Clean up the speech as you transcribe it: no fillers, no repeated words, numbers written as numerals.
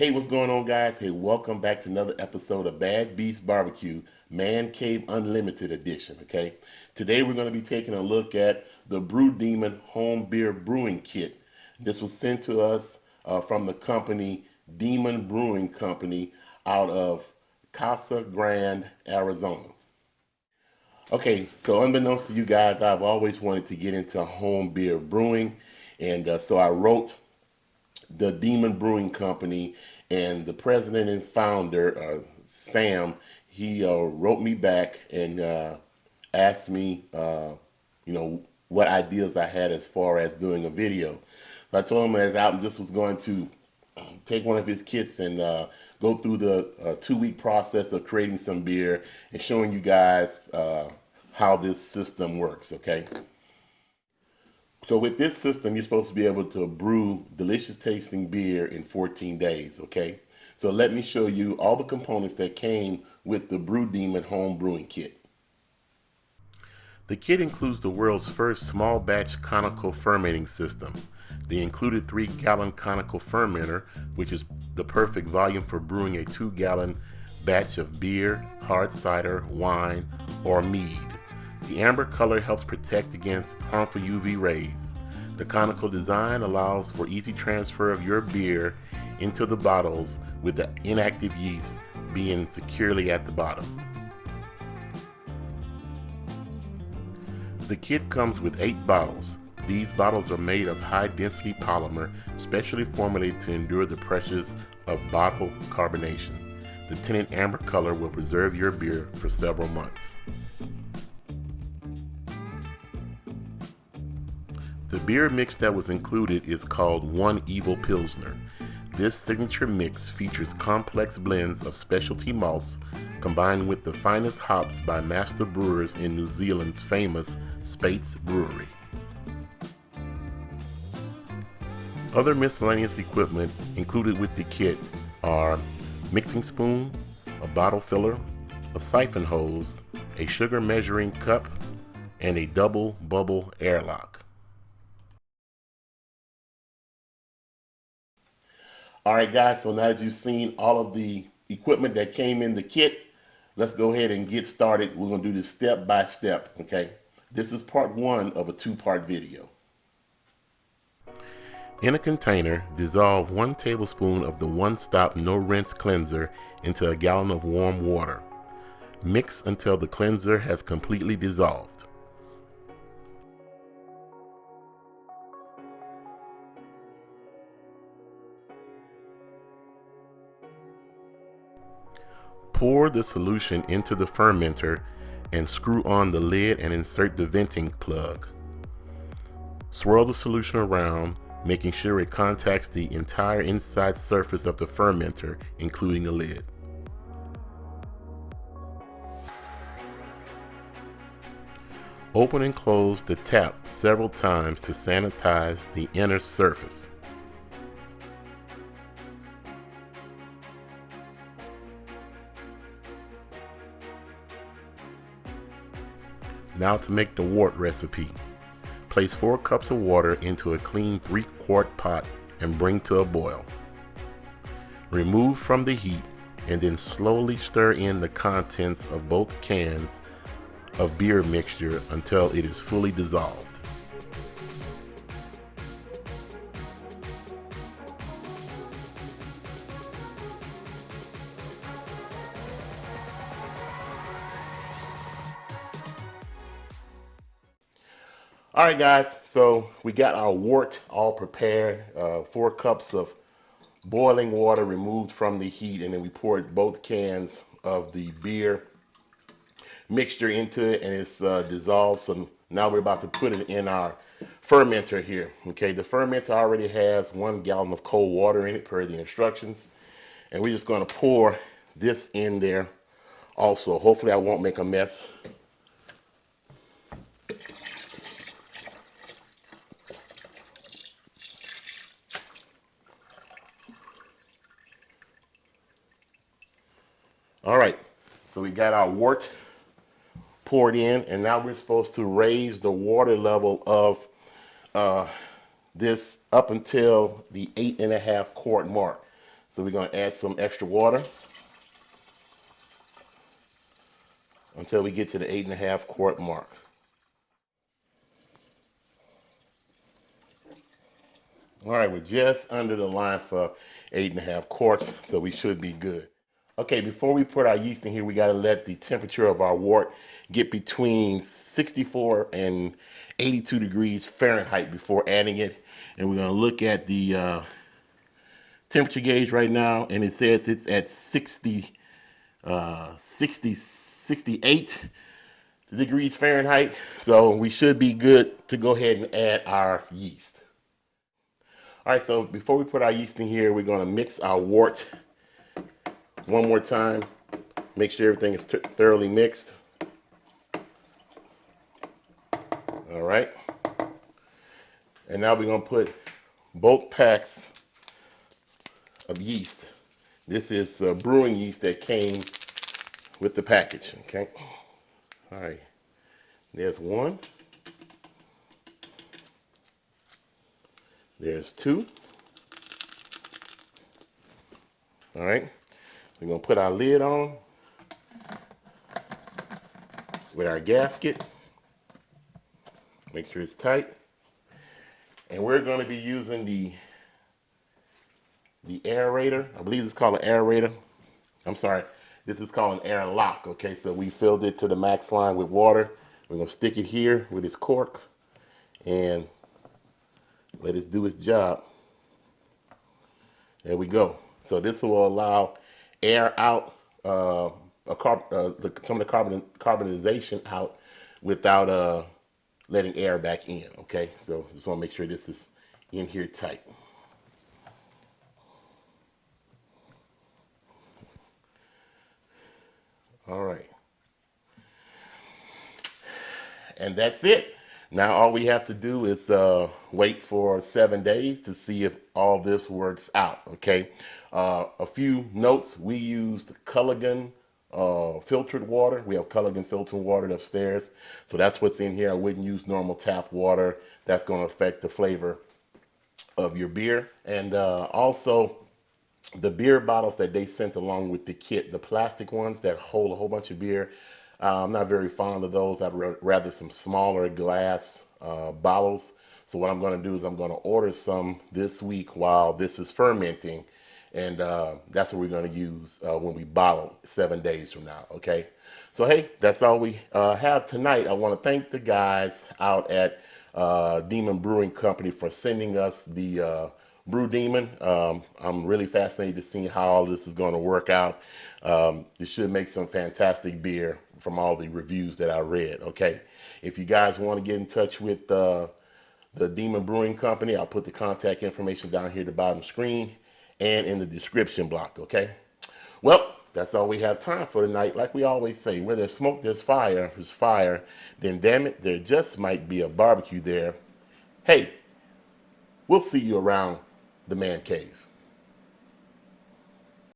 Hey, what's going on, guys? Hey, welcome back to another episode of Bad Beast Barbecue, Man Cave Unlimited Edition. Okay, today we're going to be taking a look at the BrewDemon Home Beer Brewing Kit. This was sent to us from the company Demon Brewing Company out of Casa Grande, Arizona. Okay, so unbeknownst to you guys, I've always wanted to get into home beer brewing, and so I wrote the Demon Brewing Company, and the president and founder, Sam, he wrote me back and asked me, what ideas I had as far as doing a video. So I told him that I just was going to take one of his kits and go through the 2-week process of creating some beer and showing you guys how this system works, okay? So with this system, you're supposed to be able to brew delicious tasting beer in 14 days, okay? So let me show you all the components that came with the BrewDemon Home Brewing Kit. The kit includes the world's first small batch conical fermenting system. The included 3-gallon conical fermenter, which is the perfect volume for brewing a 2-gallon batch of beer, hard cider, wine, or mead. The amber color helps protect against harmful UV rays. The conical design allows for easy transfer of your beer into the bottles with the inactive yeast being securely at the bottom. The kit comes with 8 bottles. These bottles are made of high-density polymer, specially formulated to endure the pressures of bottle carbonation. The tinted amber color will preserve your beer for several months. The beer mix that was included is called One Evil Pilsner. This signature mix features complex blends of specialty malts combined with the finest hops by master brewers in New Zealand's famous Speight's Brewery. Other miscellaneous equipment included with the kit are mixing spoon, a bottle filler, a siphon hose, a sugar measuring cup, and a double bubble airlock. Alright guys, so now that you've seen all of the equipment that came in the kit, let's go ahead and get started. We're going to do this step by step, okay? This is part 1 of a 2-part video. In a container, dissolve 1 tablespoon of the one-stop no-rinse cleanser into a gallon of warm water. Mix until the cleanser has completely dissolved. Pour the solution into the fermenter and screw on the lid and insert the venting plug. Swirl the solution around, making sure it contacts the entire inside surface of the fermenter, including the lid. Open and close the tap several times to sanitize the inner surface. Now to make the wort recipe. Place 4 cups of water into a clean 3-quart pot and bring to a boil. Remove from the heat and then slowly stir in the contents of both cans of beer mixture until it is fully dissolved. All right, guys, so we got our wort all prepared. 4 cups of boiling water removed from the heat, and then we poured both cans of the beer mixture into it, and it's dissolved. So now we're about to put it in our fermenter here. Okay, the fermenter already has 1 gallon of cold water in it per the instructions, and we're just going to pour this in there also. Hopefully I won't make a mess. All right, so we got our wort poured in, and now we're supposed to raise the water level of this up until the 8.5 quart mark. So we're going to add some extra water until we get to the 8.5 quart mark. All right, we're just under the line for 8.5 quarts, so we should be good. Okay, before we put our yeast in here, we got to let the temperature of our wort get between 64 and 82 degrees Fahrenheit before adding it. And we're going to look at the temperature gauge right now, and it says it's at 68 degrees Fahrenheit. So we should be good to go ahead and add our yeast. All right, so before we put our yeast in here, we're going to mix our wort one more time. Make sure everything is thoroughly mixed. All right. And now we're going to put both packs of yeast. This is brewing yeast that came with the package, okay? All right. There's one. There's two. All right. We're going to put our lid on with our gasket. Make sure it's tight. And we're going to be using the aerator. I believe it's called an aerator. I'm sorry. This is called an air lock. Okay, so we filled it to the max line with water. We're going to stick it here with its cork and let it do its job. There we go. So this will allow air out, some of the carbonization out without letting air back in. Okay, so just want to make sure this is in here tight. All right. And that's it. Now all we have to do is wait for 7 days to see if all this works out, okay? A few notes: we used Culligan filtered water. We have Culligan filtered water upstairs. So that's what's in here. I wouldn't use normal tap water. That's going to affect the flavor of your beer. And also the beer bottles that they sent along with the kit, the plastic ones that hold a whole bunch of beer, I'm not very fond of those. I'd rather some smaller glass bottles. So what I'm going to do is I'm going to order some this week while this is fermenting. And that's what we're going to use when we bottle 7 days from now, okay? So, hey, that's all we have tonight. I want to thank the guys out at Demon Brewing Company for sending us the BrewDemon. I'm really fascinated to see how all this is going to work out. It should make some fantastic beer from all the reviews that I read, okay? If you guys want to get in touch with the Demon Brewing Company, I'll put the contact information down here at the bottom screen and in the description block, okay? Well, that's all we have time for tonight. Like we always say, where there's smoke, there's fire. If there's fire, then damn it, there just might be a barbecue there. Hey, we'll see you around the man cave.